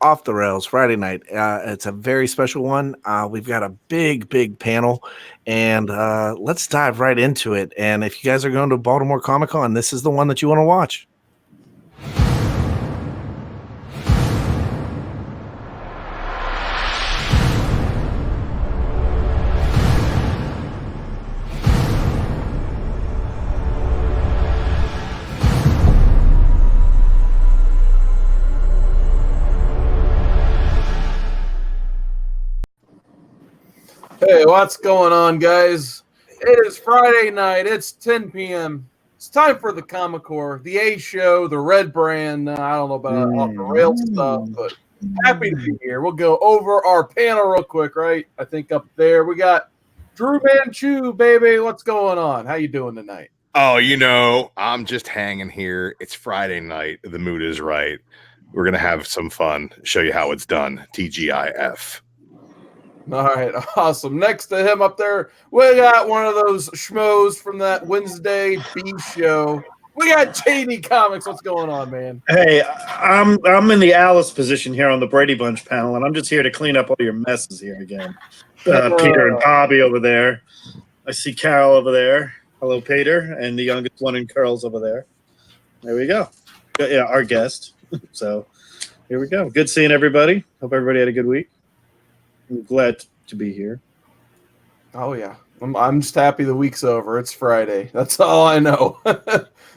Off the Rails Friday night. It's a very special one. We've got a big panel, and let's dive right into it. And if you guys are going to Baltimore Comic Con, this is the one that you want to watch. Hey, what's going on, guys? It is Friday night. It's 10 p.m. It's time for the Comic Core, the A Show, the Red Brand. I don't know about off the rail stuff, but happy to be here. We'll go over our panel real quick, right? I think up there we got Drew Manchu, baby. What's going on? How you doing tonight? Oh, I'm just hanging here. It's Friday night. The mood is right. We're going to have some fun. Show you how it's done. TGIF. All right, awesome. Next to him up there, we got one of those schmoes from that Wednesday B show. We got JD Comics. What's going on, man? Hey, I'm in the Alice position here on the Brady Bunch panel, and I'm just here to clean up all your messes here again. Peter and Bobby over there. I see Carol over there. Hello, Peter, and the youngest one in curls over there. There we go. Yeah, our guest. So here we go. Good seeing everybody. Hope everybody had a good week. I'm glad to be here. Oh, yeah. I'm just happy the week's over. It's Friday. That's all I know.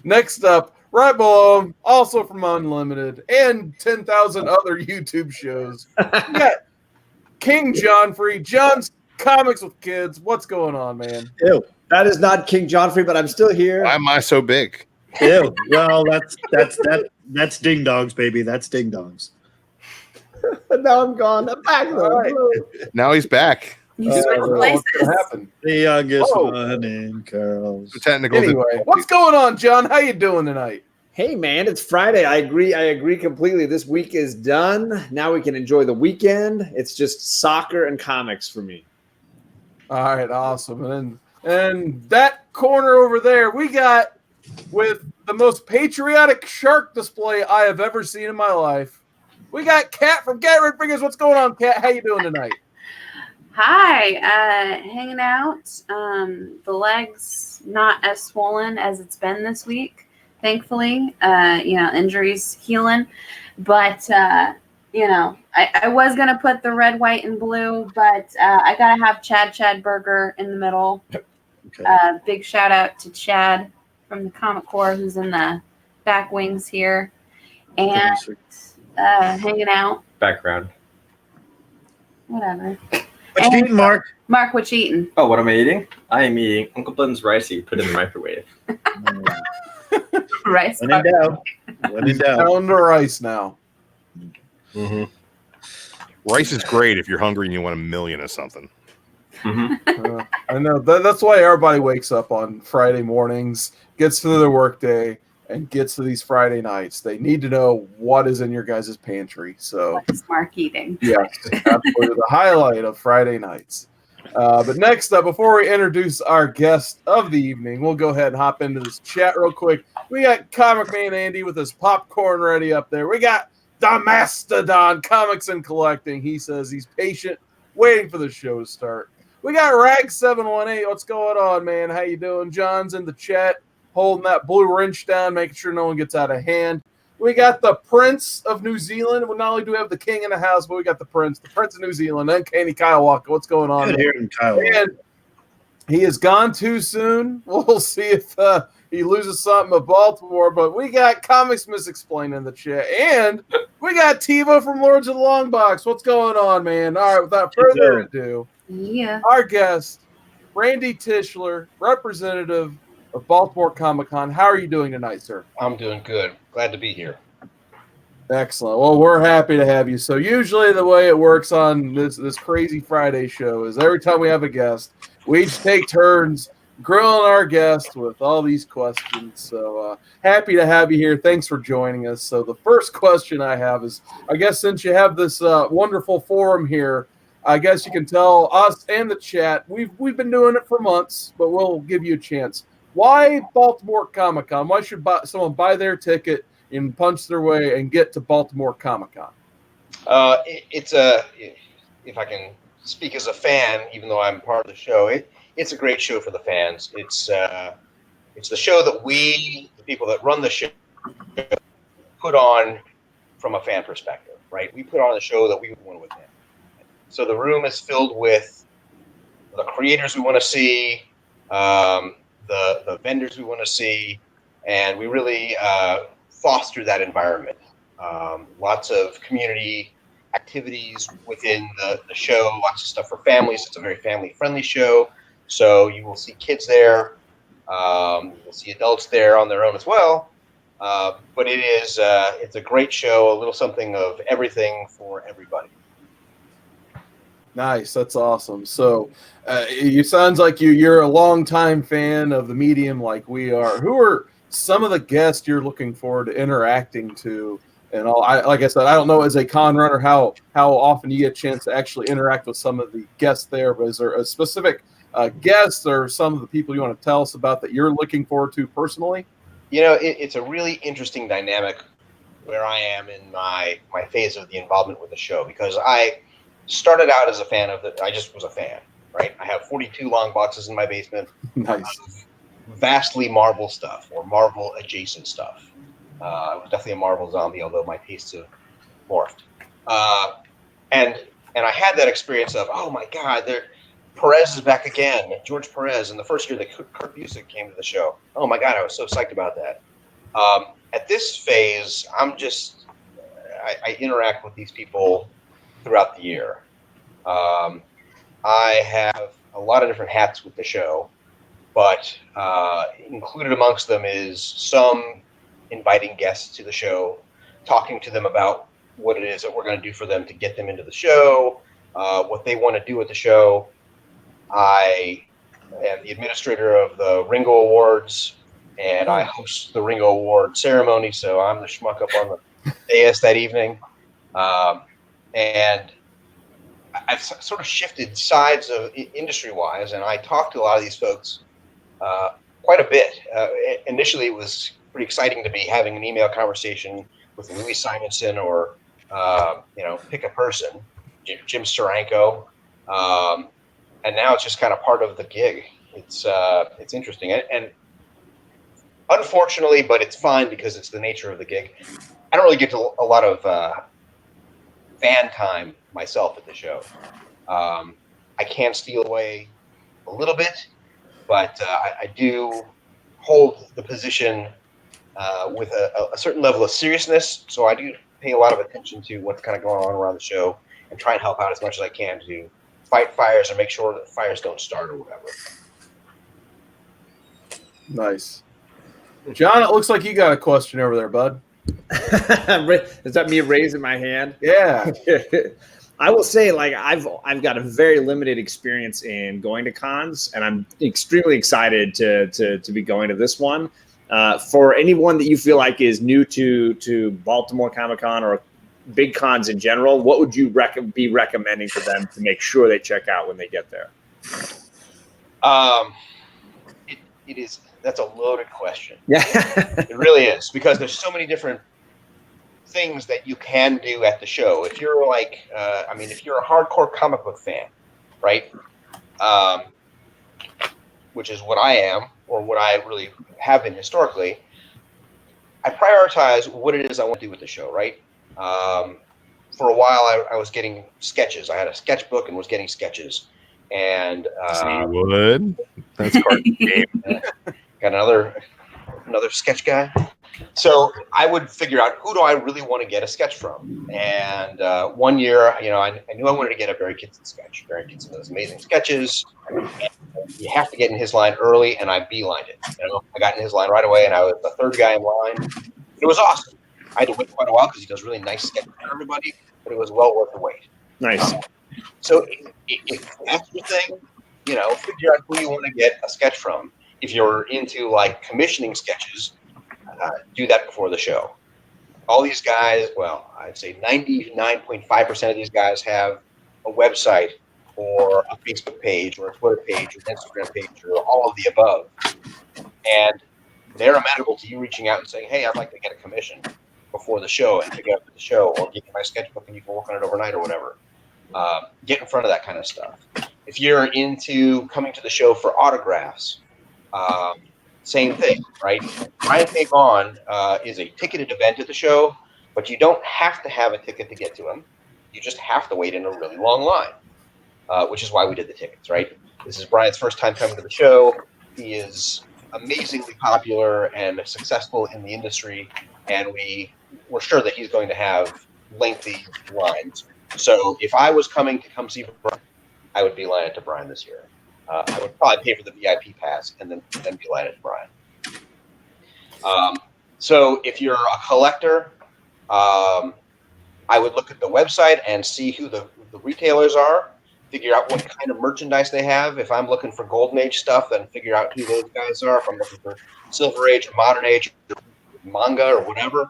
Next up, right below him, also from Unlimited and 10,000 other YouTube shows, we got King John Free, John's Comics with Kids. What's going on, man? Ew. That is not King John Free, but I'm still here. Why am I so big? Ew. Well, that's ding dongs, baby. That's ding dongs. Now I'm gone. I'm back. Right. Now he's back. You switched places. The youngest one in curls. The technical. Anyway, what's going on, John? How you doing tonight? Hey, man, it's Friday. I agree completely. This week is done. Now we can enjoy the weekend. It's just soccer and comics for me. All right, awesome. And that corner over there, we got with the most patriotic shark display I have ever seen in my life. We got Kat from Cat Red Fingers. What's going on, Kat? How you doing tonight? Hi, hanging out. The leg's not as swollen as it's been this week, thankfully. Injuries healing. But, I was going to put the red, white, and blue, but I got to have Chad Burger in the middle. Okay. Big shout out to Chad from the Comic Core who's in the back wings here. And hanging out. Background. Whatever. What you eating, Mark? Mark, what you eating? Oh, what am I eating? I am eating Uncle Ben's rice he put in the microwave. Rice. When in doubt. When in doubt. Down to rice now. Mm-hmm. Rice is great if you're hungry and you want a million of something. Mm-hmm. I know. That's why everybody wakes up on Friday mornings, gets through their workday, and gets to these Friday nights. They need to know what is in your guys' pantry. So, What is Mark eating? yes, absolutely the highlight of Friday nights. But next up, before we introduce our guest of the evening, we'll go ahead and hop into this chat real quick. We got Comic Man Andy with his popcorn ready up there. We got the Mastodon Comics and Collecting. He says he's patient, waiting for the show to start. We got Rag718. What's going on, man? How you doing? John's in the chat, holding that blue wrench down, making sure no one gets out of hand. We got the Prince of New Zealand. Well, not only do we have the king in the house, but we got the Prince of New Zealand, and Kenny Kyle. What's going on? Good hearing Kyle. And he is gone too soon. We'll see if he loses something at Baltimore. But we got Comics Misexplained in the chat. And we got Tiva from Lords of the Long Box. What's going on, man? All right, without further ado, Yeah. our guest, Randy Tischler, representative of Baltimore Comic Con. How are you doing tonight, sir? I'm doing good. Glad to be here. Excellent. Well, we're happy to have you. So usually the way it works on this crazy Friday show is every time we have a guest, we each take turns grilling our guest with all these questions. So happy to have you here. Thanks for joining us. So the first question I have is, I guess since you have this wonderful forum here, I guess you can tell us and the chat, we've been doing it for months, but we'll give you a chance. Why Baltimore Comic Con? Why should someone buy their ticket and punch their way and get to Baltimore Comic Con? It's if I can speak as a fan, even though I'm part of the show, it's a great show for the fans. It's the show that the people that run the show, put on from a fan perspective, right? We put on a show that we would want to attend. So the room is filled with the creators we want to see, the vendors we want to see, and we really foster that environment. Lots of community activities within the show, lots of stuff for families. It's a very family friendly show. So you will see kids there. You will see adults there on their own as well. But it's a great show, a little something of everything for everybody. Nice, that's awesome. So, you sounds like you're a longtime fan of the medium, like we are. Who are some of the guests you're looking forward to interacting to? And all, like I said, I don't know as a con runner how often you get a chance to actually interact with some of the guests there. But is there a specific guest or some of the people you want to tell us about that you're looking forward to personally? You know, it's a really interesting dynamic where I am in my phase of the involvement with the show, because I started out as a fan of I just was a fan, right? I have 42 long boxes in my basement. Nice. Vastly Marvel stuff or Marvel adjacent stuff. I was definitely a Marvel zombie, although my tastes have morphed. And I had that experience of, oh my God, Perez is back again. George Perez, in the first year that Kurt Busiek came to the show. Oh my God, I was so psyched about that. At this phase, I interact with these people throughout the year. I have a lot of different hats with the show, but included amongst them is some inviting guests to the show, talking to them about what it is that we're going to do for them to get them into the show, what they want to do with the show. I am the administrator of the Ringo Awards, and I host the Ringo Award ceremony, so I'm the schmuck up on the dais that evening. And I've sort of shifted sides of industry-wise, and I talk to a lot of these folks quite a bit. Initially, it was pretty exciting to be having an email conversation with Louis Simonson or, pick a person, Jim Steranko. And now it's just kind of part of the gig. It's interesting. And unfortunately, but it's fine because it's the nature of the gig, I don't really get to a lot of fan time myself at the show. I can steal away a little bit, but I do hold the position with a certain level of seriousness. So I do pay a lot of attention to what's kind of going on around the show and try and help out as much as I can to fight fires and make sure that fires don't start or whatever. Nice. John, it looks like you got a question over there, bud. Is that me raising my hand? Yeah. I will say, like, I've got a very limited experience in going to cons, and I'm extremely excited to be going to this one. For anyone that you feel like is new to Baltimore Comic Con or big cons in general, what would you be recommending for them to make sure they check out when they get there? That's a loaded question. Yeah, it really is, because there's so many different things that you can do at the show. If you're if you're a hardcore comic book fan, right? Which is what I am, or what I really have been historically. I prioritize what it is I want to do with the show, right? For a while, I was getting sketches. I had a sketchbook and was getting sketches. And would. That's card game. Got another sketch guy. So I would figure out, who do I really want to get a sketch from? And one year, I knew I wanted to get a Barry Kitson sketch. Barry Kitson does amazing sketches. And you have to get in his line early, and I beelined it. I got in his line right away, and I was the third guy in line. It was awesome. I had to wait quite a while because he does really nice sketches for everybody, but it was well worth the wait. Nice. So if that's your thing, figure out who you want to get a sketch from. If you're into like commissioning sketches, do that before the show. All these guys, well, I'd say 99.5% of these guys have a website or a Facebook page or a Twitter page or an Instagram page or all of the above. And they're amenable to you reaching out and saying, hey, I'd like to get a commission. before the show and pick it up at the show, or give you my sketchbook and you can work on it overnight or whatever. Get in front of that kind of stuff. If you're into coming to the show for autographs, same thing, right? Brian K. Vaughan is a ticketed event at the show, but you don't have to have a ticket to get to him. You just have to wait in a really long line, which is why we did the tickets, right? This is Brian's first time coming to the show. He is amazingly popular and successful in the industry, and we're sure that he's going to have lengthy lines. So if I was coming to come see Brian, I would be lining to Brian this year. I would probably pay for the VIP pass and then be lining to Brian. So if you're a collector, I would look at the website and see who the retailers are, figure out what kind of merchandise they have. If I'm looking for Golden Age stuff, then figure out who those guys are. If I'm looking for Silver Age or Modern Age or manga or whatever,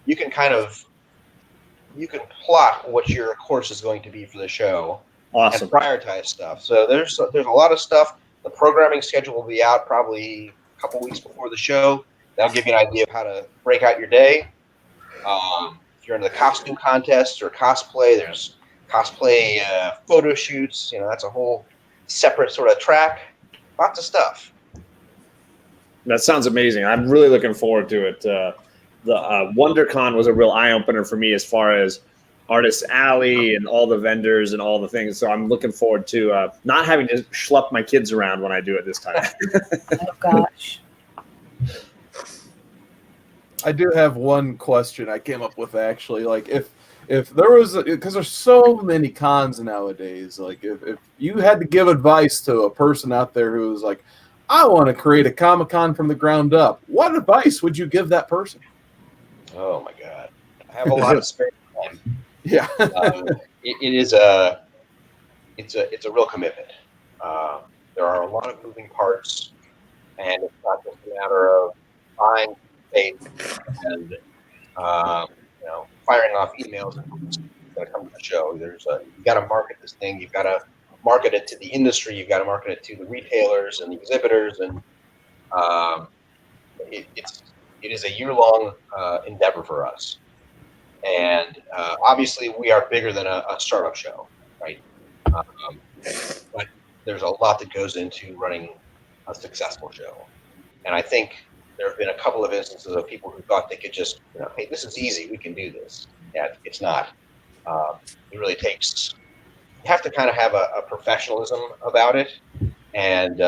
you can plot what your course is going to be for the show. Awesome. And prioritize stuff. So there's a lot of stuff. The programming schedule will be out probably a couple weeks before the show. That'll give you an idea of how to break out your day. If you're into the costume contests or cosplay, there's cosplay photo shoots. That's a whole separate sort of track. Lots of stuff. That sounds amazing. I'm really looking forward to it. The WonderCon was a real eye opener for me as far as Artist Alley and all the vendors and all the things. So I'm looking forward to not having to schlep my kids around when I do it this time. Oh gosh. I do have one question I came up with actually. Like if there was, because there's so many cons nowadays. Like if you had to give advice to a person out there who was like, I want to create a Comic-Con from the ground up, what advice would you give that person? Oh my God, I have a lot of spare time. Yeah, it's a real commitment. There are a lot of moving parts, and it's not just a matter of buying faith and firing off emails and going to come to the show. You got to market this thing. You've got to market it to the industry. You've got to market it to the retailers and the exhibitors, and it is a year-long endeavor for us. And obviously, we are bigger than a startup show, right? But there's a lot that goes into running a successful show. And I think there have been a couple of instances of people who thought they could just, hey, this is easy, we can do this. Yeah, it's not. It really takes, you have to kind of have a professionalism about it. And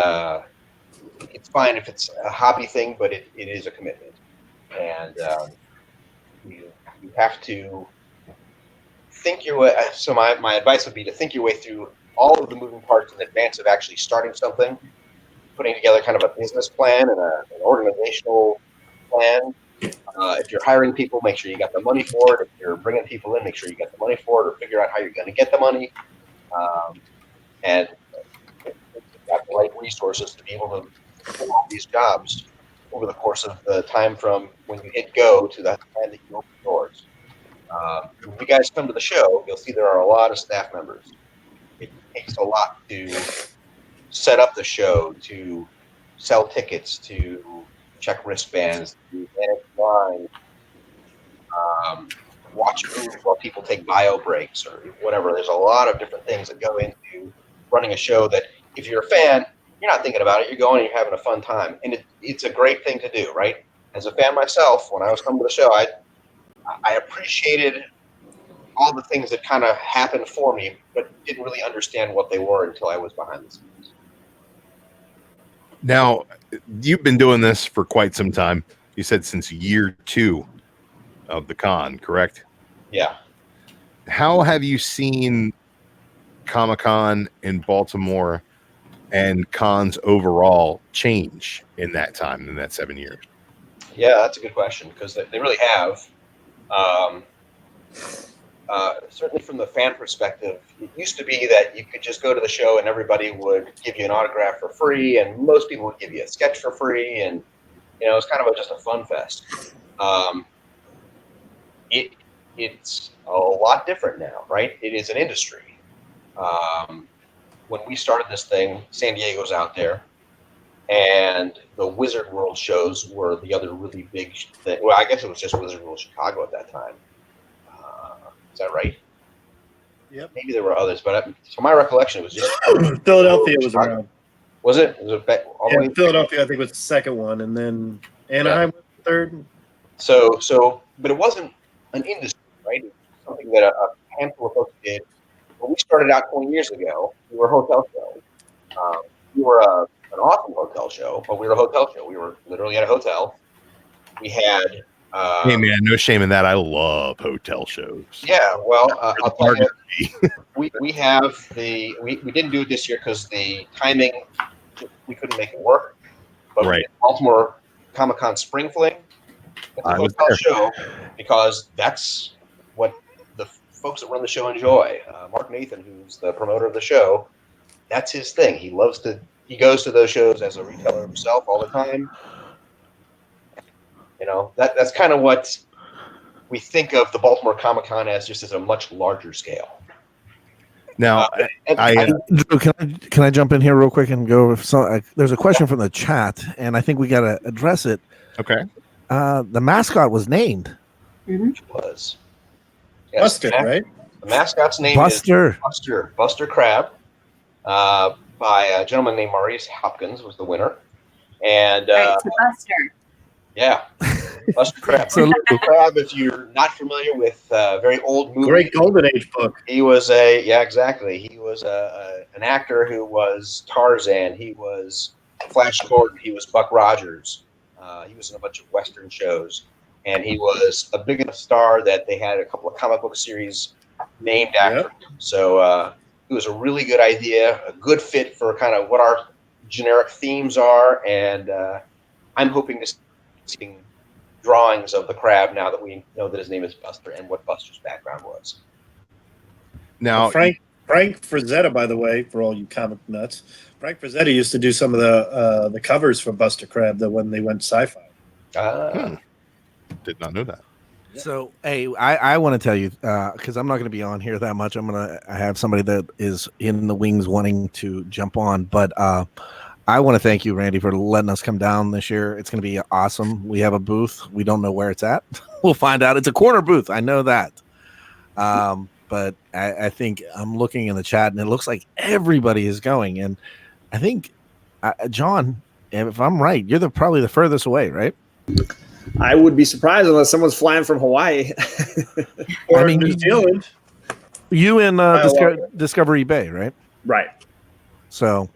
it's fine if it's a hobby thing, but it is a commitment. And you have to think your way. So my advice would be to think your way through all of the moving parts in advance of actually starting something, putting together kind of a business plan and an organizational plan. If you're hiring people, make sure you got the money for it. If you're bringing people in, make sure you got the money for it, or figure out how you're going to get the money. And if you've got the right resources to be able to do all these jobs over the course of the time from when you hit go to the time that you open doors. When you guys come to the show, you'll see there are a lot of staff members. It takes a lot to set up the show, to sell tickets, to check wristbands, to manage line, watch movies while people take bio breaks or whatever. There's a lot of different things that go into running a show that if you're a fan, you're not thinking about it. You're going and you're having a fun time. And it's a great thing to do, right? As a fan myself, when I was coming to the show, I appreciated all the things that kind of happened for me, but didn't really understand what they were until I was behind the scenes. Now, you've been doing this for quite some time. You said since year 2 of the con, correct? Yeah. How have you seen Comic-Con in Baltimore and cons overall change in that time, in that 7 years? Yeah, that's a good question, because they really have. Certainly from the fan perspective, it used to be that you could just go to the show and everybody would give you an autograph for free, and most people would give you a sketch for free, and it was kind of just a fun fest. It's a lot different now, right? It is an industry. When we started this thing, San Diego's out there. and the Wizard World shows were the other really big thing. Well, I guess it was just Wizard World Chicago at that time. Is that right? Yep. Maybe there were others, but from my recollection, it was just Philadelphia was Chicago. around. Was it? Was it back, all the way? Philadelphia, I think, was the second one, and then Anaheim was the third. So, but it wasn't an industry, right? It was something that a handful of folks did. When we started out 20 years ago, we were a hotel show. We were an awesome hotel show, but we were a hotel show. We were literally at a hotel. We had. Hey man, no shame in that. I love hotel shows. Yeah, well, I'll tell you, we have we didn't do it this year because the timing, we couldn't make it work. But Right. Baltimore Comic-Con Spring Fling, it's a hotel show because that's what the folks that run the show enjoy. Mark Nathan, who's the promoter of the show, that's his thing. He goes to those shows as a retailer himself all the time. You know, that's kind of what we think of the Baltimore Comic-Con as, just as a much larger scale. Now, can I jump in here real quick and go over some? There's a question from the chat, and I think we got to address it. Okay. The mascot was named. Which was Buster, right? The mascot's name is Buster Crab, by a gentleman named Maurice Hopkins was the winner, and Buster. Yeah, Buster Crab. Buster Crab, if you're not familiar with a very old movie, Great Golden Age book. He was exactly. He was an actor who was Tarzan. He was Flash Gordon. He was Buck Rogers. He was in a bunch of Western shows, and he was a big enough star that they had a couple of comic book series named after him. So it was a really good idea, a good fit for kind of what our generic themes are, and I'm hoping to see drawings of the crab now that we know that his name is Buster and what Buster's background was. Now, Frank Frazetta, by the way, for all you comic nuts, Frank Frazetta used to do some of the covers for Buster Crab when they went sci-fi. Did not know that. So, hey, I want to tell you, because I'm not going to be on here that much. I have somebody that is in the wings wanting to jump on, but I want to thank you, Randy, for letting us come down this year. It's going to be awesome. We have a booth. We don't know where it's at. We'll find out. It's a corner booth. I know that. But I think I'm looking in the chat, and it looks like everybody is going. And I think, John, if I'm right, you're probably the furthest away, right? I would be surprised unless someone's flying from Hawaii. Or New Zealand. You in Discovery Bay, right? Right. So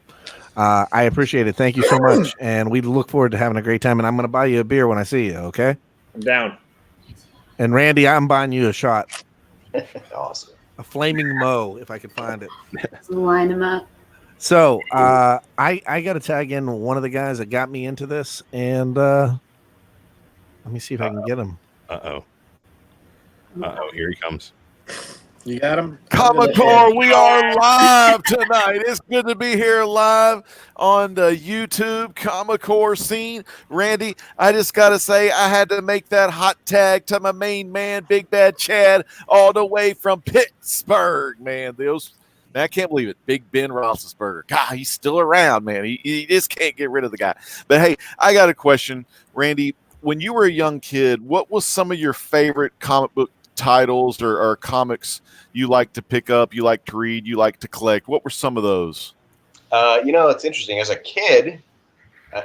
I appreciate it. Thank you so much. And we look forward to having a great time. And I'm going to buy you a beer when I see you, okay? I'm down. And Randy, I'm buying you a shot. Awesome. A flaming Mo, if I could find it. Line them up. So I got to tag in one of the guys that got me into this. And let me see if I can get him. Uh-oh, here he comes. You got him? Comic-Con, we are live tonight. It's good to be here live on the YouTube Comic-Con scene. Randy, I just got to say, I had to make that hot tag to my main man, Big Bad Chad, all the way from Pittsburgh, man. I can't believe it. Big Ben Roethlisberger. God, he's still around, man. He just can't get rid of the guy. But, hey, I got a question, Randy. When you were a young kid, what was some of your favorite comic book titles or comics you like to pick up, you like to read, you like to collect? What were some of those? It's interesting. As a kid, I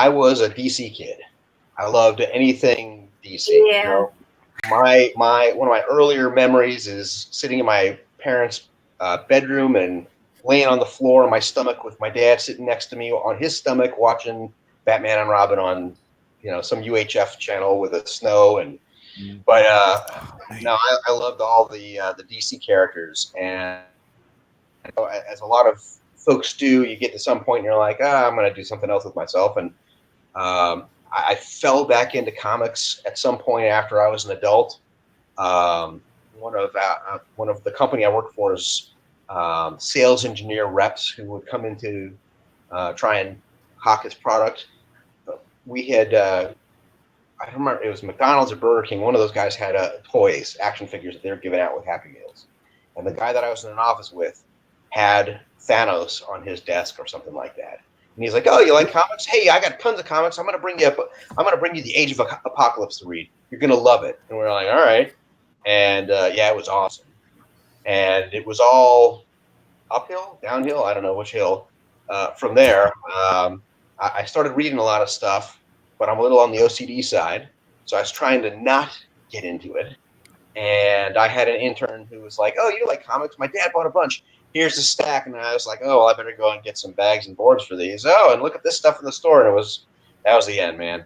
was a DC kid. I loved anything DC. Yeah. You know, my one of my earlier memories is sitting in my parents' bedroom and laying on the floor on my stomach with my dad sitting next to me on his stomach watching Batman and Robin on some UHF channel with the snow But I loved all the DC characters, and as a lot of folks do, you get to some point and you're like, I'm going to do something else with myself, and I fell back into comics at some point after I was an adult. One of the company I worked for is sales engineer reps who would come in to try and hawk his product. We had. I don't remember, it was McDonald's or Burger King. One of those guys had toys, action figures that they were giving out with Happy Meals. And the guy that I was in an office with had Thanos on his desk or something like that. And he's like, "Oh, you like comics? Hey, I got tons of comics. I'm gonna bring you the Age of Apocalypse to read. You're gonna love it." And we're like, "All right." And yeah, it was awesome. And it was all uphill, downhill. I don't know which hill. From there, I started reading a lot of stuff, but I'm a little on the OCD side, so I was trying to not get into it. And I had an intern who was like, "Oh, you like comics? My dad bought a bunch. Here's a stack." And I was like, "Oh, well, I better go and get some bags and boards for these." Oh, and look at this stuff in the store. And that was the end, man.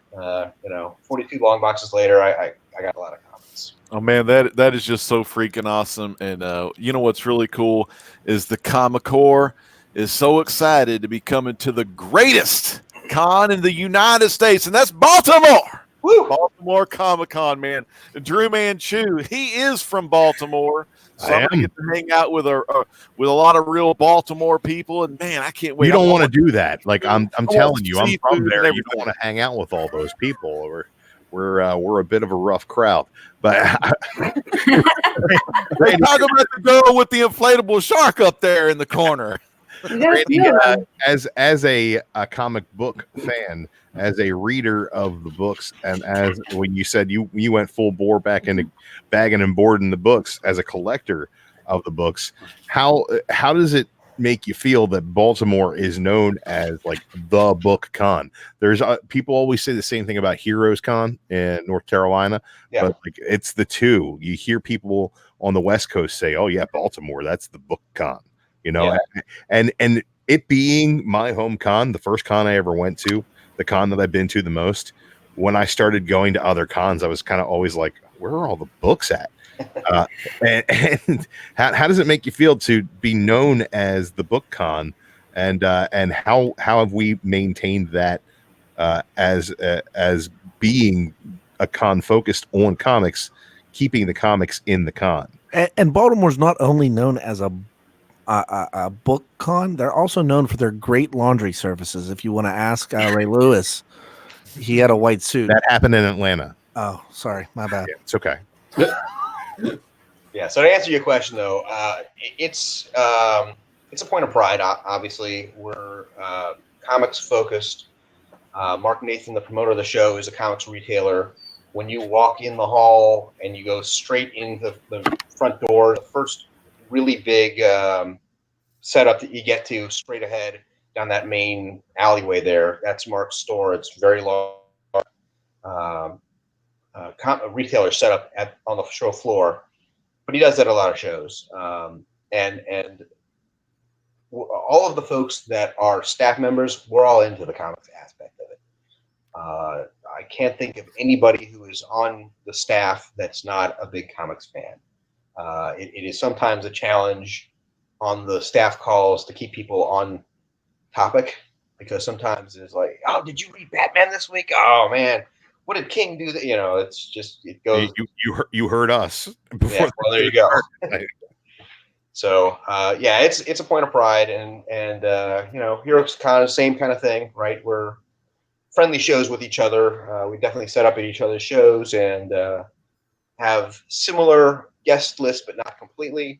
42 long boxes later, I got a lot of comics. Oh man, that is just so freaking awesome. And you know what's really cool is the Comic Core is so excited to be coming to the greatest con in the United States, and that's Baltimore. Woo! Baltimore Comic Con, man. Drew Manchu, he is from Baltimore, so I'm gonna get to hang out with a lot of real Baltimore people, and man, I can't wait. You don't want to do that. Like I'm telling you, I'm seafood from and there. You everything. don't want to hang out with all those people. We're a bit of a rough crowd. But They talk about the girl with the inflatable shark up there in the corner. Randy, as a comic book fan, as a reader of the books, and as when you said you went full bore back into bagging and boarding the books as a collector of the books, how does it make you feel that Baltimore is known as like the book con? There's people always say the same thing about Heroes Con in North Carolina, but like it's the two. You hear people on the West Coast say, "Oh yeah, Baltimore, that's the book con." You know, and it being my home con, the first con I ever went to, the con that I've been to the most. When I started going to other cons, I was kind of always like, "Where are all the books at?" And how does it make you feel to be known as the book con, and how have we maintained that as being a con focused on comics, keeping the comics in the con? And Baltimore's not only known as a book con, they're also known for their great laundry services. If you want to ask Ray Lewis, he had a white suit. That happened in Atlanta. Oh, sorry, my bad. Yeah, it's okay. Yeah. So to answer your question, though, it's a point of pride. Obviously, we're comics focused. Mark Nathan, the promoter of the show, is a comics retailer. When you walk in the hall and you go straight into the front door, the first really big setup that you get to straight ahead down that main alleyway there, that's Mark's store. It's very large. Retailer set up on the show floor, but he does that at a lot of shows. And all of the folks that are staff members, we're all into the comics aspect of it. I can't think of anybody who is on the staff that's not a big comics fan. It is sometimes a challenge on the staff calls to keep people on topic, because sometimes it's like, "Oh, did you read Batman this week? Oh man, what did King do?" That it's just it goes. You heard us before. Yeah, well, there you go. So yeah, it's a point of pride, and Heroes Con, same kind of thing, right? We're friendly shows with each other. We definitely set up at each other's shows and have similar guest lists, but not completely.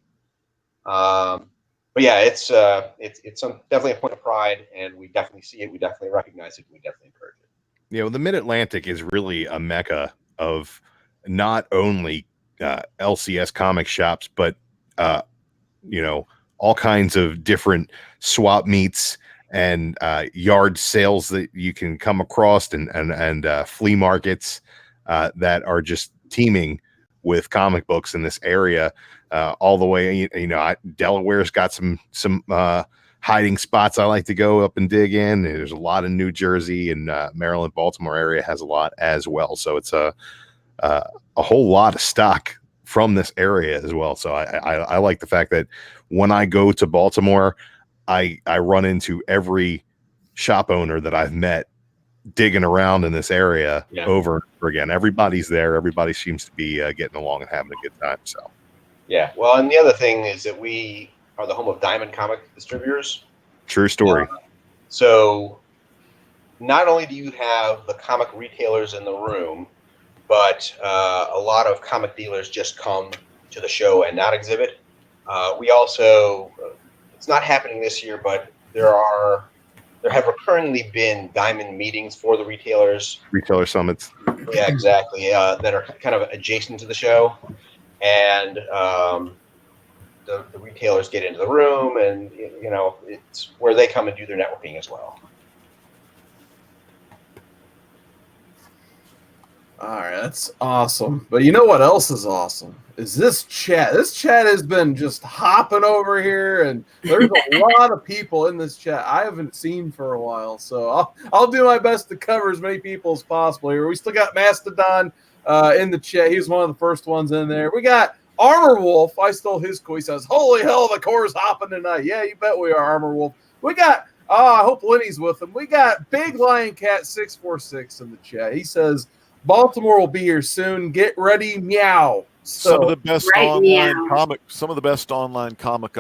But yeah, it's definitely a point of pride, and we definitely see it. We definitely recognize it. We definitely encourage it. You know, the Mid-Atlantic is really a mecca of not only LCS comic shops, but all kinds of different swap meets and yard sales that you can come across, and flea markets that are just teeming with comic books in this area. All the way, Delaware's got some hiding spots I like to go up and dig in. There's a lot in New Jersey, and Maryland, Baltimore area has a lot as well. So it's a whole lot of stock from this area as well. So I like the fact that when I go to Baltimore, I run into every shop owner that I've met digging around in this area over and over again. Everybody's there. Everybody seems to be getting along and having a good time. So. Yeah, well, and the other thing is that we are the home of Diamond Comic Distributors. True story. So not only do you have the comic retailers in the room, but a lot of comic dealers just come to the show and not exhibit. We also, it's not happening this year, but there are there have recurringly been diamond meetings for the retailers. Retailer summits. Yeah, exactly. That are kind of adjacent to the show, and the retailers get into the room, and it's where they come and do their networking as well. All right, that's awesome. But you know what else is awesome? Is this chat. This chat has been just hopping over here, and there's a lot of people in this chat I haven't seen for a while. So I'll do my best to cover as many people as possible here. We still got Mastodon in the chat. He was one of the first ones in there. We got Armor Wolf. I stole his quote. He says, "Holy hell, the core's hopping tonight." Yeah, you bet we are, Armor Wolf. We got, I hope Lenny's with him. We got Big Lion Cat 646 in the chat. He says, Baltimore will be here soon. Get ready, meow. So, some of the best online comic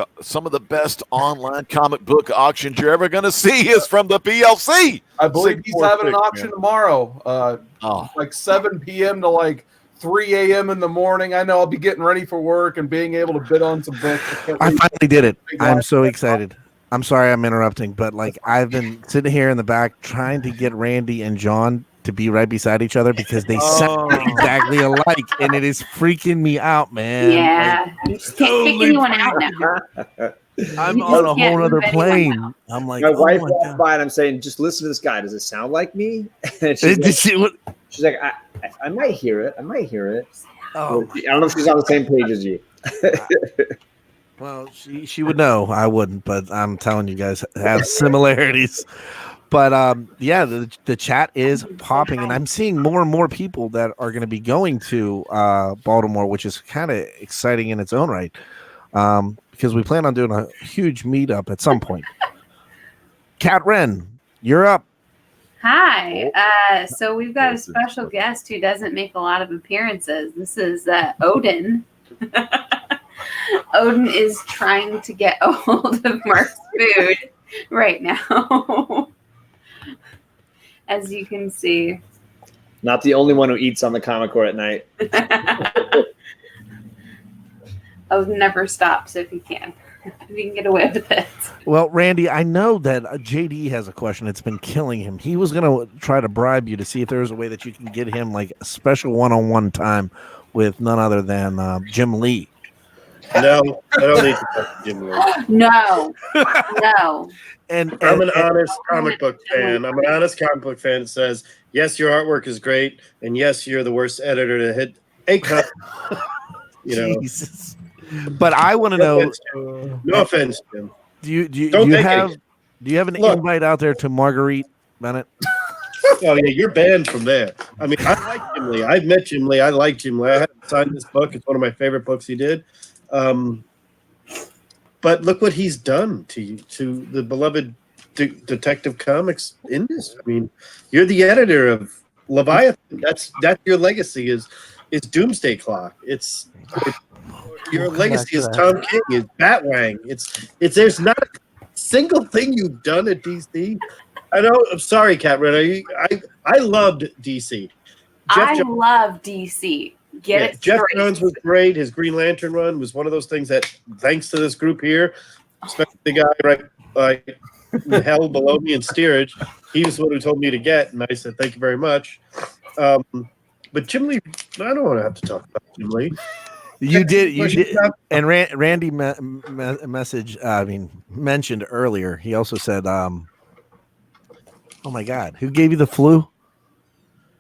book auctions you're ever going to see is from the PLC. I believe he's having an auction tomorrow, like 7 p.m. to like 3 a.m. in the morning. I know I'll be getting ready for work and being able to bid on some books. I finally did it. I'm so excited. I'm sorry I'm interrupting, but like I've been sitting here in the back trying to get Randy and John to be right beside each other because they sound exactly alike, and it is freaking me out, man. Yeah, like, you just can't kick anyone out now. I'm on a whole other plane. I'm like, my wife walked by and I'm saying, just listen to this guy. Does it sound like me? And she's like, I might hear it. I might hear it. Oh, I don't know if she's on the same page as you. Well, she would know. I wouldn't, but I'm telling you guys have similarities. But yeah, the chat is popping, and I'm seeing more and more people that are going to be going to Baltimore, which is kind of exciting in its own right, because we plan on doing a huge meetup at some point. Kat Wren, you're up. Hi. So we've got a special guest who doesn't make a lot of appearances. This is Odin. Odin is trying to get a hold of Mark's food right now. As you can see. Not the only one who eats on the Comic Core at night. Odin never stops if he can. If he can get away with it. Well, Randy, I know that JD has a question. It's been killing him. He was going to try to bribe you to see if there was a way that you can get him like a special one-on-one time with none other than Jim Lee. No, I don't need to talk to Jim Lee. No. And I'm an honest comic book fan. I'm an honest comic book fan that says, yes, your artwork is great, and yes, you're the worst editor to hit a cut. Jesus. But I want to know. No offense, Jim. Do you have an invite out there to Marguerite Bennett? Oh yeah, you're banned from there. I mean, I like Jim Lee. I've met Jim Lee. I like Jim Lee. I had signed this book. It's one of my favorite books he did. But look what he's done to the beloved Detective Comics industry. I mean, you're the editor of Leviathan. That's your legacy is Doomsday Clock. Your legacy is Tom King, is Batwang. It's there's not a single thing you've done at DC. I know. I'm sorry, Kat Wren. I loved DC. Love DC. Jeff Jones was great. His Green Lantern run was one of those things that, thanks to this group here, especially the guy right hell below me in steerage, he was the one who told me to get, and I said thank you very much. But Jim Lee, I don't want to have to talk about Jim Lee. You did, and Randy mentioned earlier. He also said, "Oh my God, who gave you the flu?"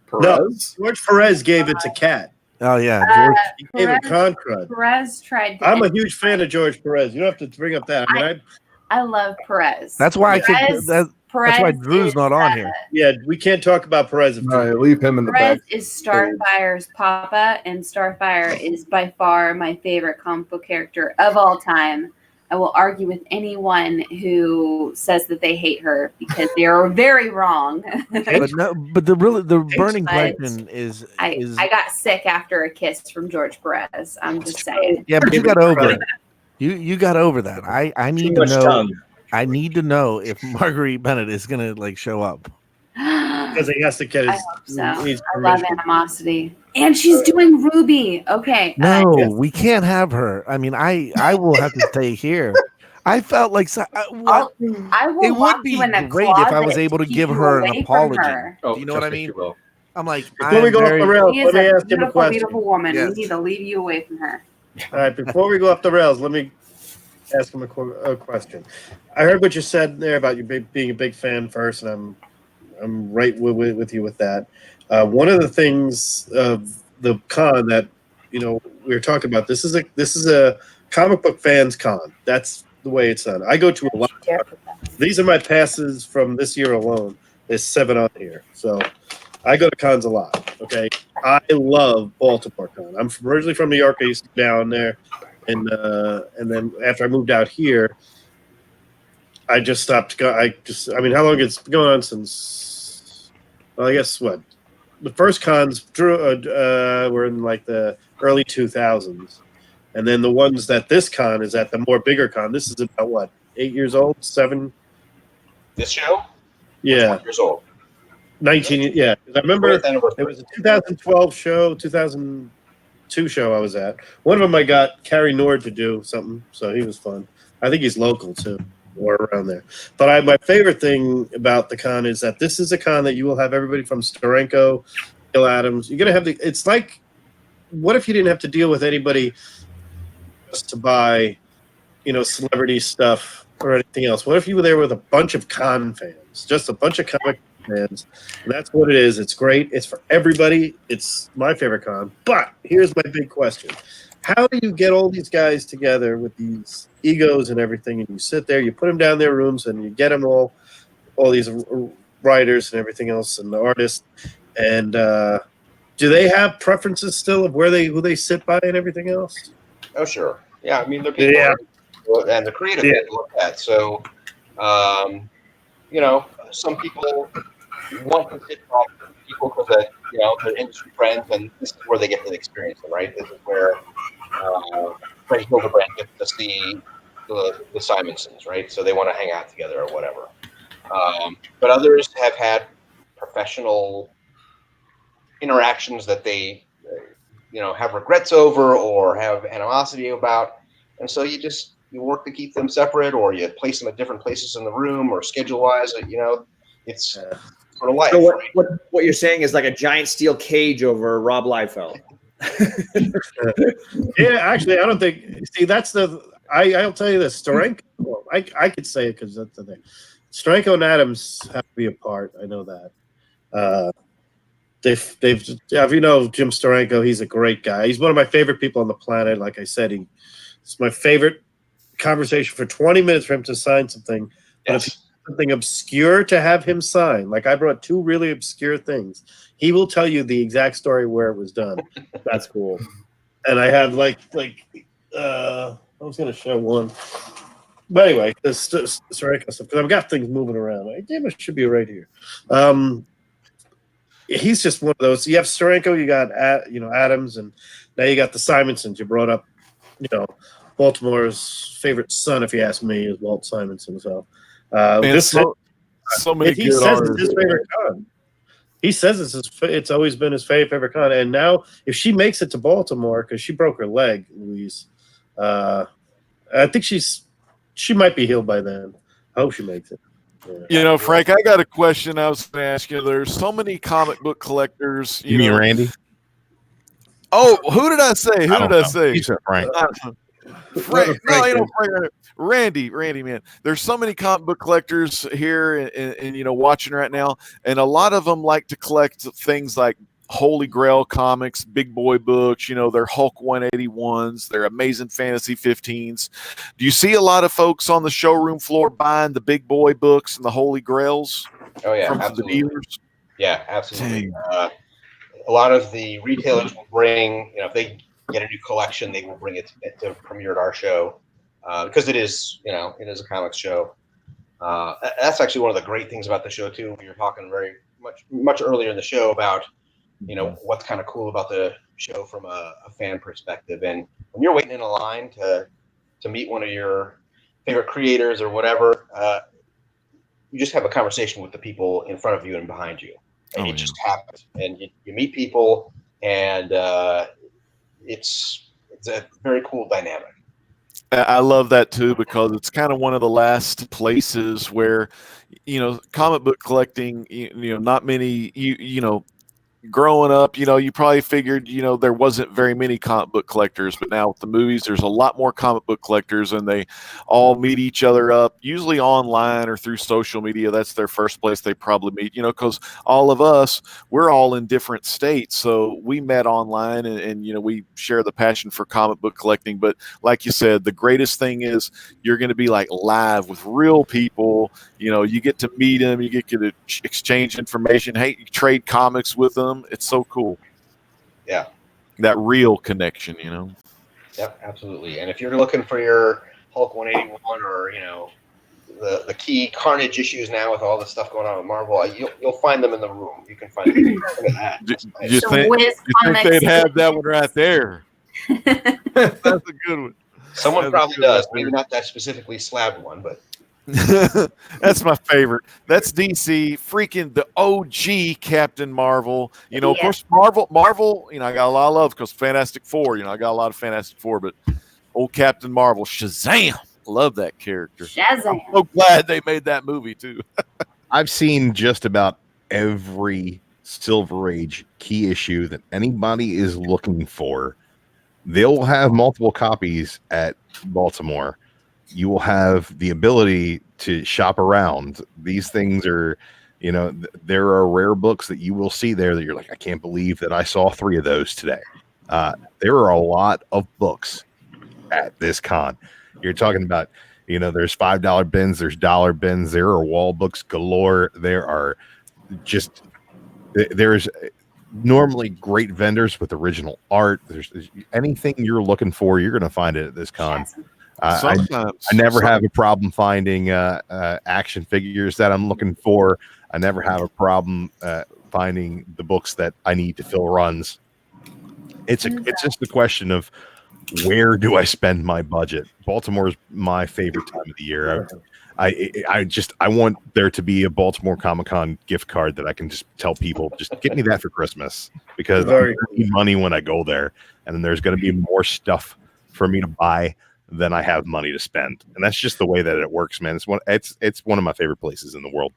Perez? No, George Perez gave it to Kat. Oh yeah, George. He gave it Concrud. Perez tried. I'm a huge fan of George Perez. You don't have to bring up that. I love Perez. That's why that's why Drew's not on here. Yeah, we can't talk about Perez. Leave him in the back. Perez is Starfire's papa, and Starfire is by far my favorite comic book character of all time. I will argue with anyone who says that they hate her because they are very wrong. But the burning question is I got sick after a kiss from George Perez. I'm just saying. Yeah, but you got over it. You got over that. I need to know. Tongue. I need to know if Marguerite Bennett is gonna show up. Because he has to get his. I hope so. I love animosity. And she's doing Ruby. Okay. No, we can't have her. I mean, I will have to stay here. I felt like what I will it would lock be you in a great if I was closet able to keep give you her an away from apology. her. Oh, Do you know what I trust me, mean? she will. I'm like, Before we go off the rails, She let is me a ask him a beautiful, question. beautiful woman. Yes. We need to leave you away from her. All right, before we go off the rails, let me ask him a question. I heard what you said there about you being a big fan first, and I'm right with you with that. One of the things of the con that we were talking about, this is a comic book fans con. That's the way it's done. I go to a lot. These are my passes from this year alone. There's 7 on here, so I go to cons a lot. Okay, I love Baltimore Con. I'm originally from New York. I used to go down there, and then after I moved out here, I just stopped. I mean, how long it's been going on since? Well, I guess what the first cons were in like the early 2000s, and then the ones that this con is at, the more bigger con. This is about what, 8 years old, 7? This show? Yeah, years old. 19. Yeah, 'cause I remember 20th anniversary. it was a 2012 show, 2002 show I was at. One of them I got Carrie Nord to do something, so he was fun. I think he's local too, or around there. But my favorite thing about the con is that this is a con that you will have everybody from Steranko, Bill Adams. You're gonna have it's like, what if you didn't have to deal with anybody just to buy, celebrity stuff or anything else? What if you were there with a bunch of con fans, just a bunch of comic fans? And that's what it is. It's great. It's for everybody. It's my favorite con. But here's my big question: how do you get all these guys together with these egos and everything? And you sit there, you put them down in their rooms, and you get them all these writers and everything else, and the artists. And do they have preferences still of who they sit by and everything else? Oh, sure. Yeah, I mean, they're people, Yeah. and the creative Yeah. people look at. So, some people want to sit by people because they're industry friends, and this is where they get to experience them, right? This is where Freddie Hildebrand gets to see the Simonsons, right? So they want to hang out together or whatever. But others have had professional interactions that they have regrets over or have animosity about, and so you work to keep them separate, or you place them at different places in the room, or schedule wise. It's sort of life. So right? what you're saying is like a giant steel cage over Rob Liefeld. Yeah, actually, I don't think. See, that's I'll tell you this. Steranko. Well, I could say it because that's the thing. Steranko and Adams have to be apart. I know that. They've if you know Jim Steranko, he's a great guy. He's one of my favorite people on the planet. Like I said, it's my favorite conversation for 20 minutes for him to sign something. But if he something obscure to have him sign, like I brought 2 really obscure things, he will tell you the exact story where it was done. That's cool. And I have I was going to show one. But anyway, this Steranko stuff, because I've got things moving around. Damn, it should be right here. He's just one of those. You have Steranko, you got Adams, and now you got the Simonsons. You brought up, Baltimore's favorite son, if you ask me, is Walt Simonson. So, so many he good says artists. it's his favorite con. He says it's always been his favorite con. And now, if she makes it to Baltimore, because she broke her leg, Louise, I think she might be healed by then. I hope she makes it. Yeah. Frank, I got a question I was going to ask you. There's so many comic book collectors. You mean Randy? Oh, who did I say? Who did I say? You said Frank. Frank. No, Frank. Randy, man. There's so many comic book collectors here and watching right now, and a lot of them like to collect things like Holy Grail comics, big boy books, their Hulk 181s, their Amazing Fantasy 15s. Do you see a lot of folks on the showroom floor buying the big boy books and the Holy Grails? Oh yeah, from absolutely. The dealers? Yeah, absolutely. A lot of the retailers will bring, if they get a new collection, they will bring it to premiere at our show because it is a comics show. That's actually one of the great things about the show too. We were talking very much earlier in the show about what's kind of cool about the show from a fan perspective. And when you're waiting in a line to meet one of your favorite creators or whatever, you just have a conversation with the people in front of you and behind you. And it just happens. And you meet people, and it's a very cool dynamic. I love that too because it's kind of one of the last places where, comic book collecting. Not many. Growing up, you probably figured, there wasn't very many comic book collectors, but now with the movies, there's a lot more comic book collectors, and they all meet each other up, usually online or through social media. That's their first place they probably meet, because all of us, we're all in different states. So we met online and we share the passion for comic book collecting. But like you said, the greatest thing is you're going to be like live with real people. You get to meet them, you get to exchange information. Hey, you trade comics with them. It's so cool. Yeah. That real connection, Yep, absolutely. And if you're looking for your Hulk 181 or the key Carnage issues now with all the stuff going on with Marvel, you'll find them in the room. You can find them. Look at that. You Nice. think they'd have that one right there? That's a good one. Someone That's probably a good one does. right Maybe not that specifically slabbed one, but That's my favorite. That's DC, freaking the OG Captain Marvel. Of course, Marvel. I got a lot of love because Fantastic Four. I got a lot of Fantastic Four, but old Captain Marvel, Shazam, love that character. Shazam. I'm so glad they made that movie too. I've seen just about every Silver Age key issue that anybody is looking for. They'll have multiple copies at Baltimore. You will have the ability to shop around. These things are, there are rare books that you will see there that you're like, I can't believe that I saw 3 of those today. There are a lot of books at this con. You're talking about, there's $5 bins, there's dollar bins, there are wall books galore. There's normally great vendors with original art. There's anything you're looking for, you're going to find it at this con. I never have a problem finding action figures that I'm looking for. I never have a problem finding the books that I need to fill runs. It's just a question of where do I spend my budget. Baltimore's my favorite time of the year. I want there to be a Baltimore Comic-Con gift card that I can just tell people, just get me that for Christmas, because I need money when I go there, and then there's going to be more stuff for me to buy than I have money to spend. And that's just the way that it works, man. It's one of my favorite places in the world.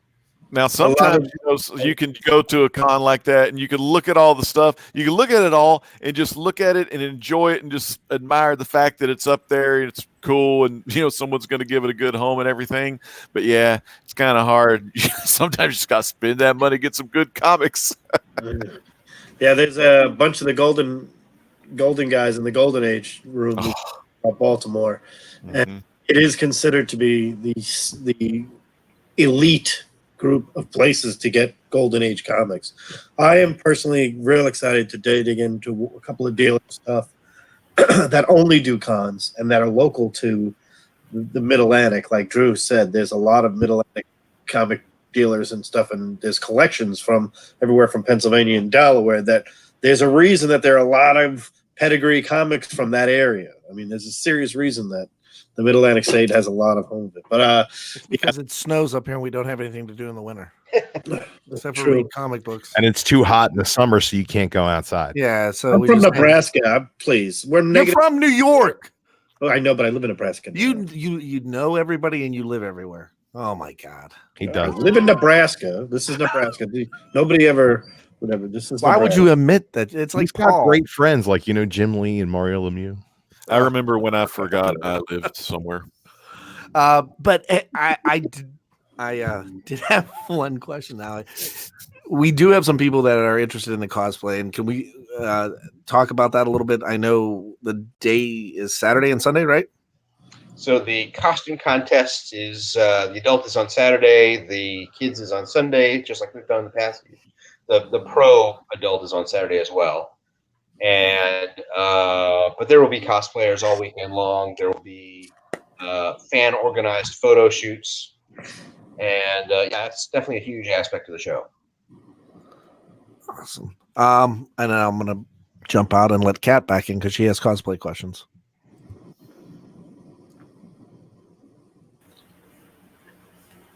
Now, sometimes you can go to a con like that and you can look at all the stuff. You can look at it all and just look at it and enjoy it and just admire the fact that it's up there and it's cool and, someone's going to give it a good home and everything. But yeah, it's kind of hard. Sometimes you just got to spend that money, get some good comics. Yeah, there's a bunch of the golden guys in the Golden Age room of Baltimore. Mm-hmm. And it is considered to be the elite group of places to get Golden Age comics. I am personally real excited to dig into a couple of dealer stuff that only do cons and that are local to the Mid-Atlantic. Like Drew said, there's a lot of Mid-Atlantic comic dealers and stuff, and there's collections from everywhere from Pennsylvania and Delaware that there's a reason that there are a lot of pedigree comics from that area. I mean, there's a serious reason that the Mid-Atlantic state has a lot of home of it. But because it snows up here and we don't have anything to do in the winter. Except for True. read comic books. And it's too hot in the summer, so you can't go outside. Yeah, so I'm from Nebraska. Please, we're You're negative. from New York. Oh, I know, but I live in Nebraska. You know everybody and you live everywhere. Oh my God. He does. I live in Nebraska. This is Nebraska. Nobody ever, whatever. This is. Why would you admit that? It's like He's got great friends like Jim Lee and Mario Lemieux. I remember when I forgot I lived somewhere. But I did have one question now. We do have some people that are interested in the cosplay, and can we talk about that a little bit? I know the day is Saturday and Sunday, right? So the costume contest is the adult is on Saturday, the kids is on Sunday, just like we've done in the past. The pro adult is on Saturday as well. And but there will be cosplayers all weekend long. There will be fan organized photo shoots, and yeah, it's definitely a huge aspect of the show. Awesome. And then I'm gonna jump out and let Kat back in because she has cosplay questions.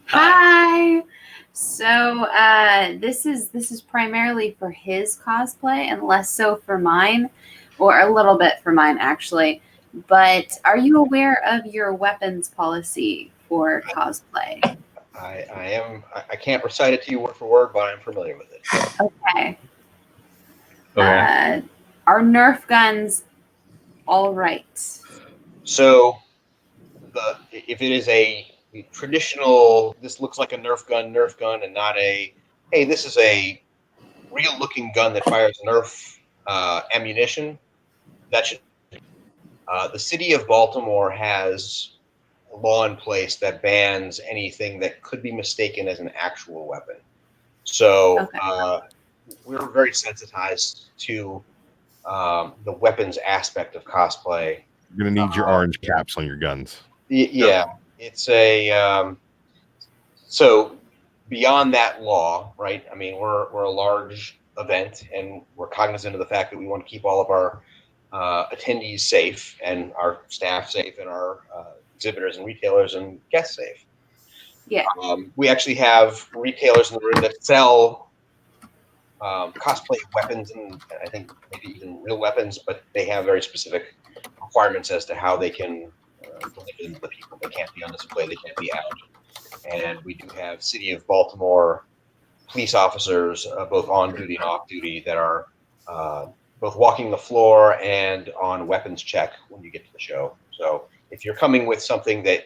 Hi. So this is primarily for his cosplay and less so for mine, or a little bit for mine actually. But are you aware of your weapons policy for cosplay? I am. I can't recite it to you word for word, but I'm familiar with it. Okay. Okay. Are Nerf guns all right? So, if it is a traditional, this looks like a Nerf gun, and not a, hey, this is a real-looking gun that fires Nerf ammunition. That should. The city of Baltimore has a law in place that bans anything that could be mistaken as an actual weapon. So Okay. we're very sensitized to the weapons aspect of cosplay. You're gonna need your orange caps on your guns. Yeah, it's a so beyond that law, right? I mean, we're a large event, and we're cognizant of the fact that we want to keep all of our attendees safe, and our staff safe, and our exhibitors and retailers and guests safe. Yeah. We actually have retailers in the room that sell cosplay weapons, and I think maybe even real weapons, but they have very specific requirements as to how they can deliver them to the people. They can't be on display, they can't be out. And we do have City of Baltimore police officers, both on duty and off duty, that are both walking the floor and on weapons check when you get to the show. So if you're coming with something that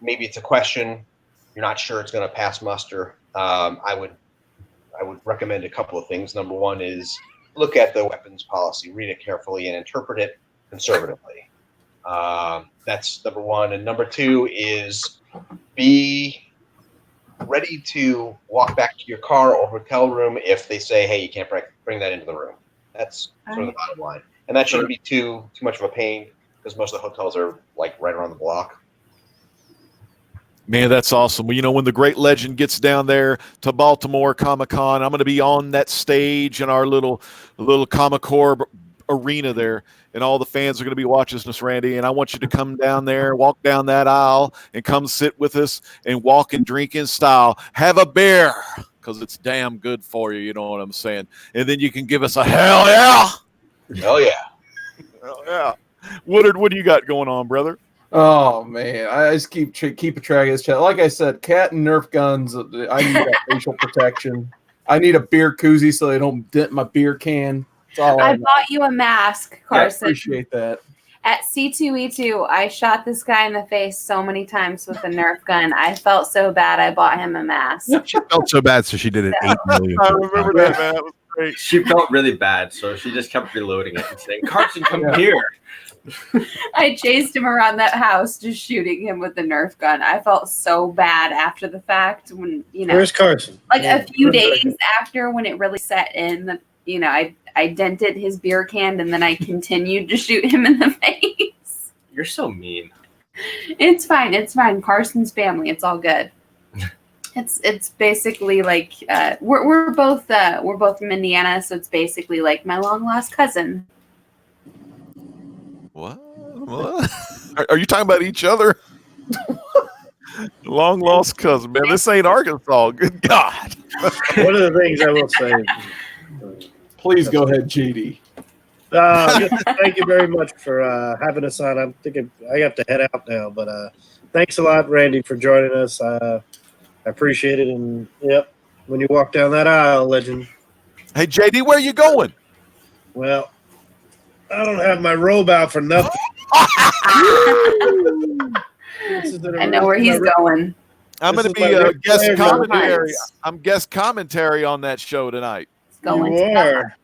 maybe it's a question, you're not sure it's going to pass muster, I would recommend a couple of things. Number one is look at the weapons policy, read it carefully, and interpret it conservatively. That's number one. And number two is be ready to walk back to your car or hotel room if they say, hey, you can't bring that into the room. That's sort of the bottom line. And that shouldn't be too much of a pain, because most of the hotels are like right around the block. Man, that's awesome. Well, when the great legend gets down there to Baltimore Comic-Con, I'm going to be on that stage in our little Comic-Con arena there, and all the fans are going to be watching us, Randy. And I want you to come down there, walk down that aisle, and come sit with us and walk and drink in style. Have a beer, because it's damn good for you. You know what I'm saying? And then you can give us a hell yeah. Hell yeah. Hell yeah. Woodard, what do you got going on, brother? Oh man, I just keep a track of this chat. Like I said, cat and Nerf guns. I need that facial protection. I need a beer koozie so they don't dent my beer can. That's all I bought you a mask, Carson. I appreciate that. At C2E2, I shot this guy in the face so many times with a Nerf gun. I felt so bad. I bought him a mask. She felt so bad, so she did it 8 million. I remember that, man. That was great. She felt really bad, so she just kept reloading it and saying, Carson, come here. I chased him around that house, just shooting him with the Nerf gun. I felt so bad after the fact when, Where's Carson? like a few days after, when it really set in, that, I dented his beer can, and then I continued to shoot him in the face. You're so mean. It's fine. It's fine. Carson's family. It's all good. It's basically like we're both from Indiana, so it's basically like my long lost cousin. What? Are you talking about each other? Long lost cousin, man. This ain't Arkansas. Good God. One of the things I will say. Please go ahead, JD. Thank you very much for having us on. I'm thinking I have to head out now, but thanks a lot, Randy, for joining us. I appreciate it. And yep, when you walk down that aisle, legend. Hey, JD, where are you going? Well, I don't have my robe out for nothing. I know where he's going. I'm going to be guest commentary. I'm guest commentary on that show tonight. Going you to are.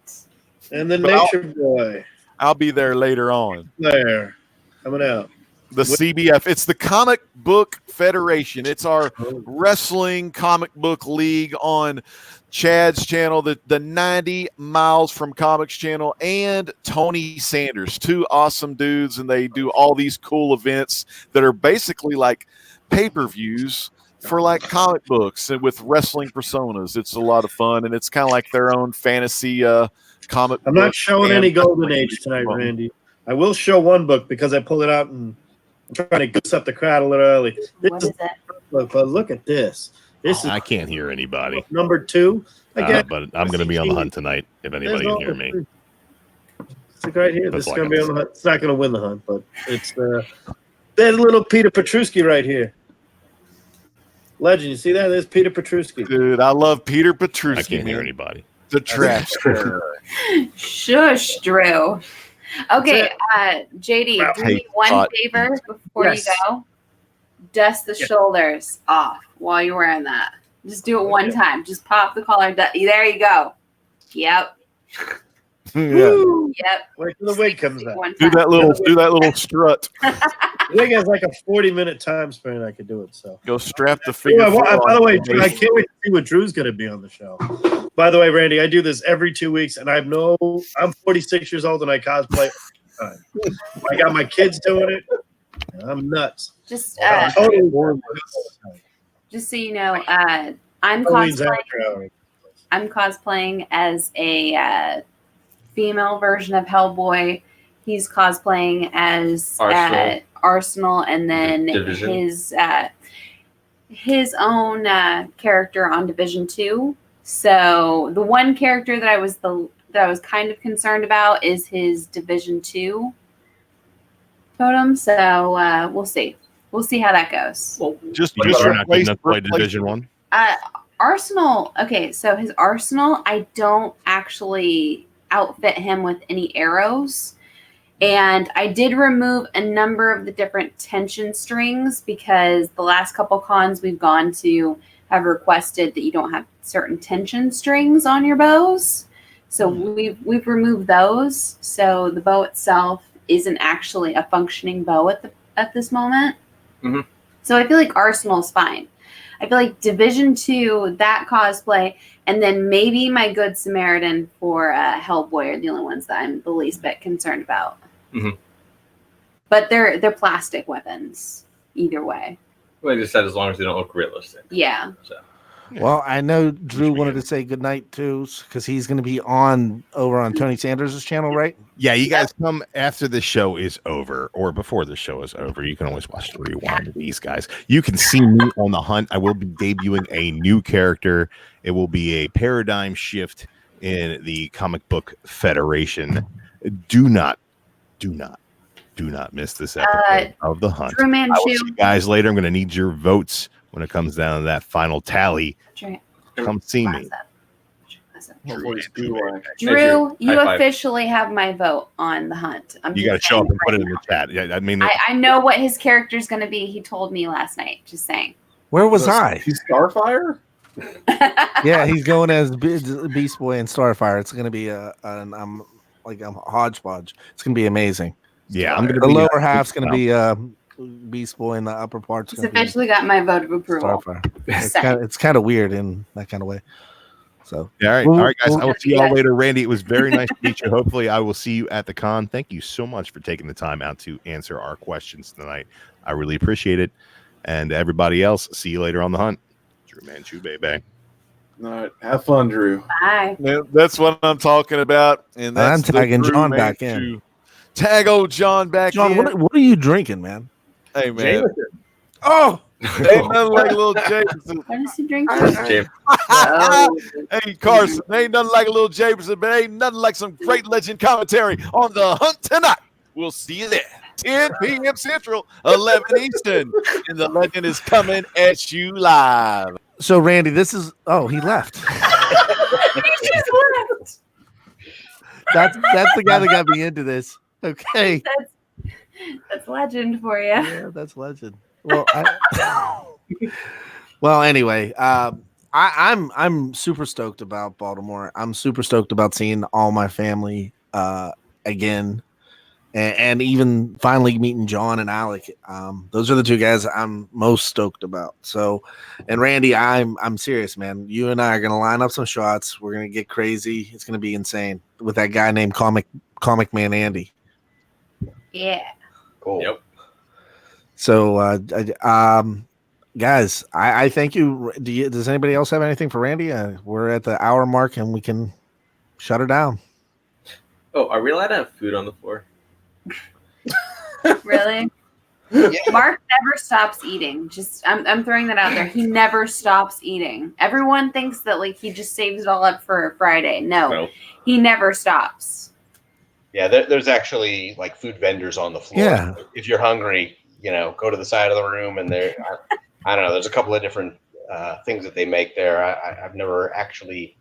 And the Nature Boy. I'll be there later on. There. Coming out. The CBF. It's the Comic Book Federation. It's our wrestling comic book league on Chad's channel, the 90 Miles from Comics channel, and Tony Sanders. Two awesome dudes, and they do all these cool events that are basically like pay-per-views for like comic books and with wrestling personas. It's a lot of fun, and it's kind of like their own fantasy comic. I'm not showing any Golden Age tonight, Randy. I will show one book because I pulled it out and I'm trying to goose up the crowd a little early. What is it? Look at this. This is I can't hear anybody. number 2. But I'm going to be on the hunt tonight if anybody can hear me. It's like right here. That's This is like going to be it. on the hunt. It's not going to win the hunt, but it's there's little Peter Petruski right here. Legend, you see that? There's Peter Petruski. Dude, I love Peter Petruski. I can't hear man. anybody. The trap. Shush, Drew. Okay, JD, do Hey, me one thought- favor before Yes. you go. Dust the shoulders off while you're wearing that. Just do it one time. Just pop the collar. There you go. Yep. Yeah. Woo. Yep. Wait till the wig comes out. One Do time. that little strut. The wig has like a 40-minute time span. I could do it. So. Go strap the Ooh, figure. by the way, I can't wait to see what Drew's going to be on the show. By the way, Randy, I do this every 2 weeks, and I'm 46 years old, and I cosplay all the time. I got my kids doing it. I'm nuts. Just Totally warm. just so you know, I'm Halloween's cosplaying. after hours. I'm cosplaying as a female version of Hellboy. He's cosplaying as Arsenal, and then Division. his own character on Division 2. So the one character that I was kind of concerned about is his Division 2 totem. So we'll see. We'll see how that goes. Well, Just You're not good replace- enough to play replace- Division 1. Arsenal. Okay, so his Arsenal, I don't actually outfit him with any arrows. And I did remove a number of the different tension strings because the last couple cons we've gone to have requested that you don't have certain tension strings on your bows. So we've removed those. So the bow itself isn't actually a functioning bow at this moment. Mhm. So I feel like Arsenal's fine. I feel like Division 2, that cosplay, and then maybe my Good Samaritan for Hellboy are the only ones that I'm the least bit concerned about. Mhm. But they're plastic weapons either way. Well, I just said as long as they don't look realistic. Yeah. So Well, I know Drew wanted to say goodnight too, because he's going to be over on Tony Sanders' channel, right? Yeah, you guys come after the show is over or before the show is over. You can always watch the rewind of these guys. You can see me on the hunt. I will be debuting a new character. It will be a paradigm shift in the comic book federation. Do not miss this episode of the hunt. Drew I will see Manchu. you guys later. I'm going to need your votes when it comes down to that final tally. Come see me. Drew, you High five. officially have my vote on the hunt. You got to show up and put it in the chat. Yeah, I mean, I know what his character is going to be. He told me last night. Just saying. Where was I? He's Starfire? Yeah, he's going as Beast Boy and Starfire. It's going to be a hodgepodge. It's going to be amazing. yeah, I'm going to The be lower half's going to be Beast Boy, and the upper part's He's going to be officially got my vote of approval. Starfire. It's kind of weird in that kind of way. So all right, guys. I will see y'all later. Randy, it was very nice to meet you. Hopefully, I will see you at the con. Thank you so much for taking the time out to answer our questions tonight. I really appreciate it. And everybody else, see you later on the hunt. Drew Manchu, baby. All right. Have fun, Drew. Bye. Yeah, that's what I'm talking about. And that's I'm the tagging Drew John back Manchu. in. Tag old John back John, in. what are you drinking, man? Hey, man. Oh, Ain't nothing like a little Jameson. What is he drinking? James, Hey, Carson, ain't nothing like a little Jameson, but ain't nothing like some great legend commentary on the hunt tonight. We'll see you there. 10 p.m. Central, 11 Eastern. And the legend is coming at you live. so Randy, this is. Oh, he left. He just left. That's the guy that got me into this. Okay. That's legend for you. Yeah, that's legend. Well, well, anyway, I'm super stoked about Baltimore. I'm super stoked about seeing all my family again, and even finally meeting John and Alec. Those are the two guys I'm most stoked about. So, and Randy, I'm serious, man. You and I are gonna line up some shots. We're gonna get crazy. It's gonna be insane with that guy named Comic Man Andy. Yeah. Cool. Yep. So, guys, I thank you. Does anybody else have anything for Randy? We're at the hour mark and we can shut her down. Oh, are we allowed to have food on the floor? Really? Yeah. Mark never stops eating. Just I'm throwing that out there. He never stops eating. Everyone thinks that like he just saves it all up for Friday. No. He never stops. Yeah, there's actually like food vendors on the floor. Yeah. If you're hungry, go to the side of the room, and I don't know. There's a couple of different things that they make there. I've never actually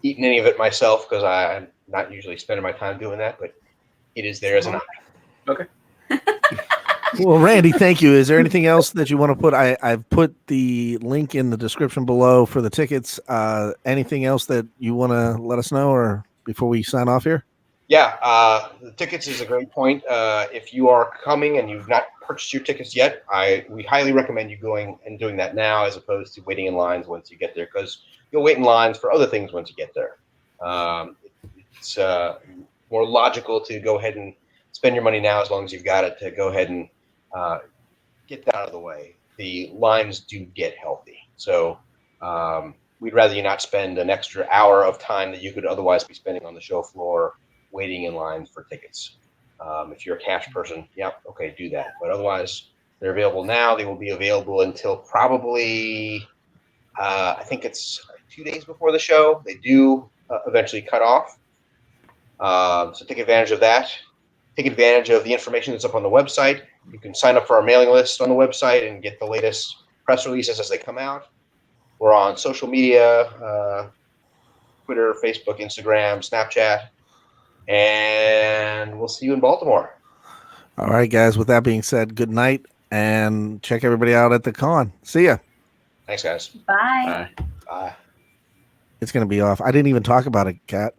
eaten any of it myself because I'm not usually spending my time doing that, but it is there as an option. Well, Randy, thank you. Is there anything else that you want to put? I've put the link in the description below for the tickets. Anything else that you want to let us know, or before we sign off here? Yeah, the tickets is a great point. If you are coming and you've not purchased your tickets yet, we highly recommend you going and doing that now, as opposed to waiting in lines once you get there, because you'll wait in lines for other things once you get there. It's more logical to go ahead and spend your money now, as long as you've got it, to go ahead and get that out of the way. The lines do get healthy, so we'd rather you not spend an extra hour of time that you could otherwise be spending on the show floor waiting in line for tickets. If you're a cash person, okay, do that. But otherwise, they're available now. They will be available until probably, I think it's 2 days before the show. They do eventually cut off. So take advantage of that. Take advantage of the information that's up on the website. You can sign up for our mailing list on the website and get the latest press releases as they come out. We're on social media, Twitter, Facebook, Instagram, Snapchat, and we'll see you in Baltimore. All right, guys. With that being said, good night, and check everybody out at the con. See ya. Thanks, guys. Bye. Bye. It's going to be off. I didn't even talk about it, Kat.